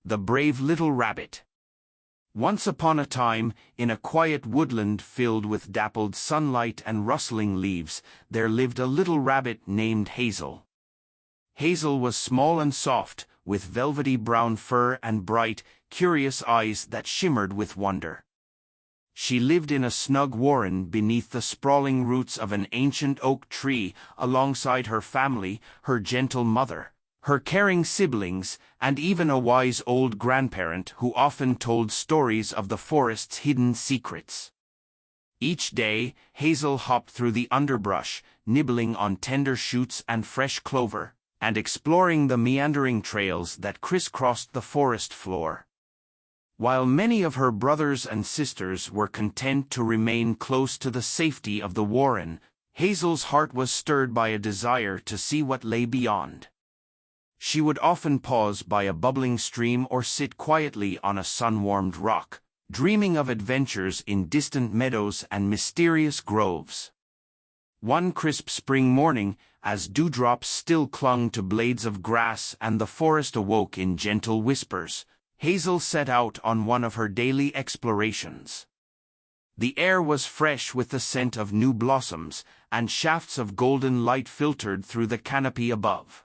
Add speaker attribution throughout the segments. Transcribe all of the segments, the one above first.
Speaker 1: The Brave Little Rabbit. Once upon a time, in a quiet woodland filled with dappled sunlight and rustling leaves, there lived a little rabbit named Hazel. Hazel was small and soft, with velvety brown fur and bright, curious eyes that shimmered with wonder. She lived in a snug warren beneath the sprawling roots of an ancient oak tree, alongside her family, her gentle mother, her caring siblings, and even a wise old grandparent who often told stories of the forest's hidden secrets. Each day, Hazel hopped through the underbrush, nibbling on tender shoots and fresh clover, and exploring the meandering trails that crisscrossed the forest floor. While many of her brothers and sisters were content to remain close to the safety of the warren, Hazel's heart was stirred by a desire to see what lay beyond. She would often pause by a bubbling stream or sit quietly on a sun-warmed rock, dreaming of adventures in distant meadows and mysterious groves. One crisp spring morning, as dewdrops still clung to blades of grass and the forest awoke in gentle whispers, Hazel set out on one of her daily explorations. The air was fresh with the scent of new blossoms, and shafts of golden light filtered through the canopy above.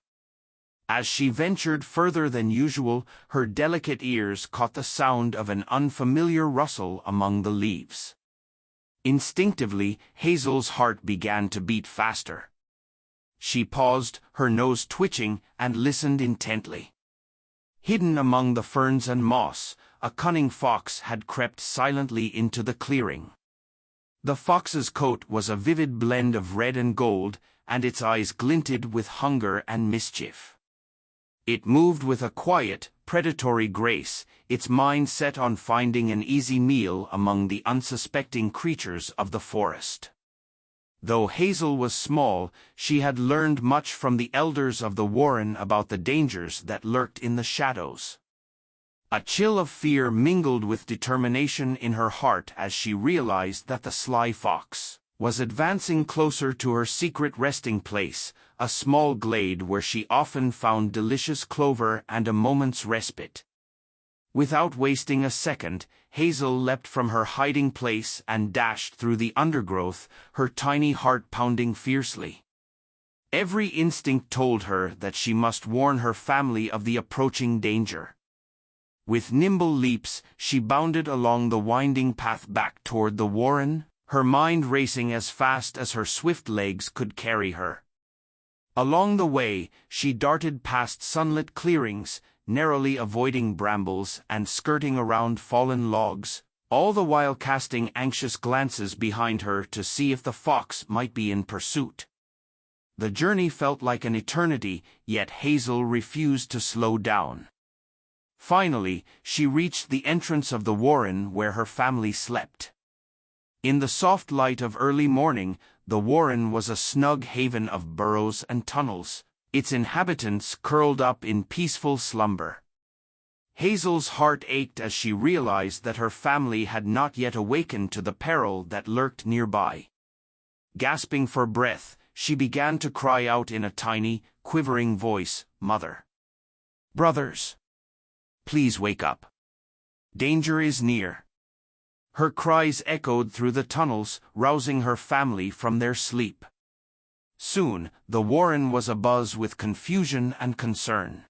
Speaker 1: As she ventured further than usual, her delicate ears caught the sound of an unfamiliar rustle among the leaves. Instinctively, Hazel's heart began to beat faster. She paused, her nose twitching, and listened intently. Hidden among the ferns and moss, a cunning fox had crept silently into the clearing. The fox's coat was a vivid blend of red and gold, and its eyes glinted with hunger and mischief. It moved with a quiet, predatory grace, its mind set on finding an easy meal among the unsuspecting creatures of the forest. Though Hazel was small, she had learned much from the elders of the warren about the dangers that lurked in the shadows. A chill of fear mingled with determination in her heart as she realized that the sly fox was advancing closer to her secret resting place, a small glade where she often found delicious clover and a moment's respite. Without wasting a second, Hazel leapt from her hiding place and dashed through the undergrowth, her tiny heart pounding fiercely. Every instinct told her that she must warn her family of the approaching danger. With nimble leaps, she bounded along the winding path back toward the warren, her mind racing as fast as her swift legs could carry her. Along the way, she darted past sunlit clearings, narrowly avoiding brambles and skirting around fallen logs, all the while casting anxious glances behind her to see if the fox might be in pursuit. The journey felt like an eternity, yet Hazel refused to slow down. Finally, she reached the entrance of the warren where her family slept. In the soft light of early morning, the warren was a snug haven of burrows and tunnels, its inhabitants curled up in peaceful slumber. Hazel's heart ached as she realized that her family had not yet awakened to the peril that lurked nearby. Gasping for breath, she began to cry out in a tiny, quivering voice, "Mother! Brothers! Please wake up. Danger is near." Her cries echoed through the tunnels, rousing her family from their sleep. Soon, the warren was abuzz with confusion and concern.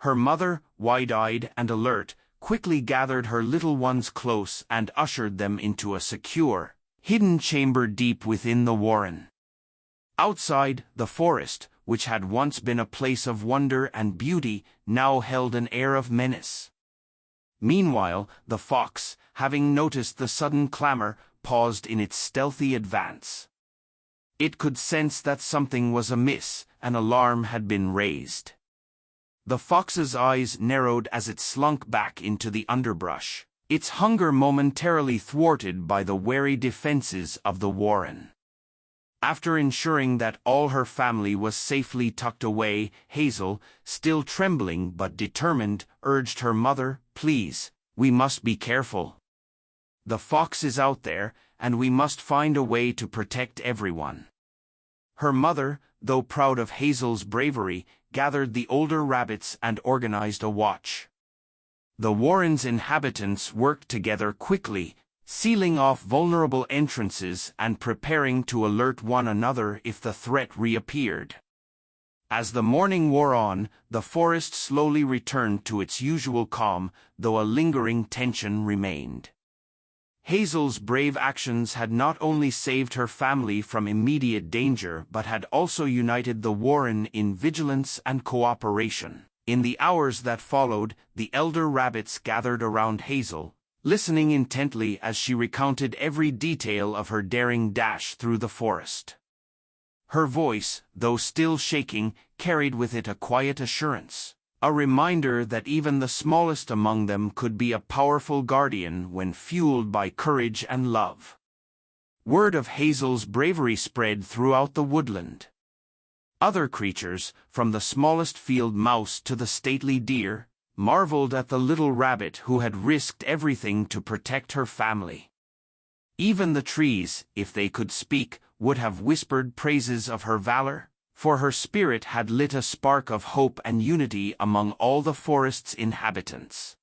Speaker 1: Her mother, wide-eyed and alert, quickly gathered her little ones close and ushered them into a secure, hidden chamber deep within the warren. Outside, the forest, which had once been a place of wonder and beauty, now held an air of menace. Meanwhile, the fox, having noticed the sudden clamor, paused in its stealthy advance. It could sense that something was amiss, an alarm had been raised. The fox's eyes narrowed as it slunk back into the underbrush, its hunger momentarily thwarted by the wary defenses of the warren. After ensuring that all her family was safely tucked away, Hazel, still trembling but determined, urged her mother, "Please, we must be careful. The fox is out there, and we must find a way to protect everyone." Her mother, though proud of Hazel's bravery, gathered the older rabbits and organized a watch. The warren's inhabitants worked together quickly, sealing off vulnerable entrances and preparing to alert one another if the threat reappeared. As the morning wore on, the forest slowly returned to its usual calm, though a lingering tension remained. Hazel's brave actions had not only saved her family from immediate danger but had also united the warren in vigilance and cooperation. In the hours that followed, the elder rabbits gathered around Hazel, listening intently as she recounted every detail of her daring dash through the forest. Her voice, though still shaking, carried with it a quiet assurance, a reminder that even the smallest among them could be a powerful guardian when fueled by courage and love. Word of Hazel's bravery spread throughout the woodland. Other creatures, from the smallest field mouse to the stately deer, marveled at the little rabbit who had risked everything to protect her family. Even the trees, if they could speak, would have whispered praises of her valor, for her spirit had lit a spark of hope and unity among all the forest's inhabitants.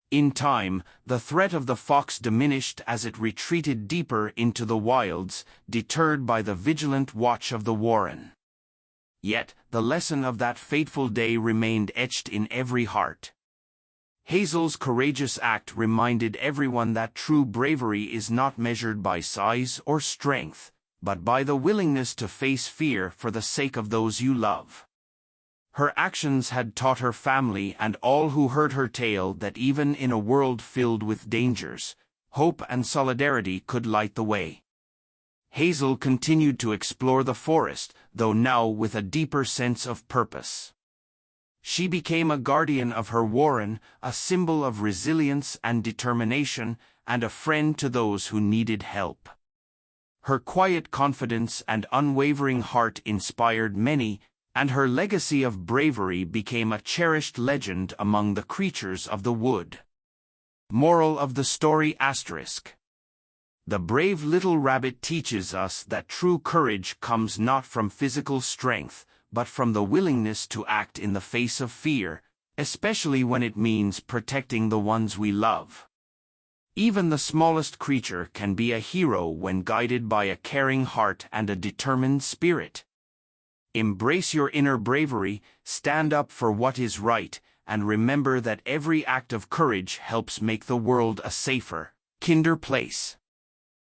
Speaker 1: In time, the threat of the fox diminished as it retreated deeper into the wilds, deterred by the vigilant watch of the warren. Yet, the lesson of that fateful day remained etched in every heart. Hazel's courageous act reminded everyone that true bravery is not measured by size or strength, but by the willingness to face fear for the sake of those you love. Her actions had taught her family and all who heard her tale that even in a world filled with dangers, hope and solidarity could light the way. Hazel continued to explore the forest, though now with a deeper sense of purpose. She became a guardian of her warren, a symbol of resilience and determination, and a friend to those who needed help. Her quiet confidence and unwavering heart inspired many, and her legacy of bravery became a cherished legend among the creatures of the wood. Moral of the story *. The brave little rabbit teaches us that true courage comes not from physical strength, but from the willingness to act in the face of fear, especially when it means protecting the ones we love. Even the smallest creature can be a hero when guided by a caring heart and a determined spirit. Embrace your inner bravery, stand up for what is right, and remember that every act of courage helps make the world a safer, kinder place.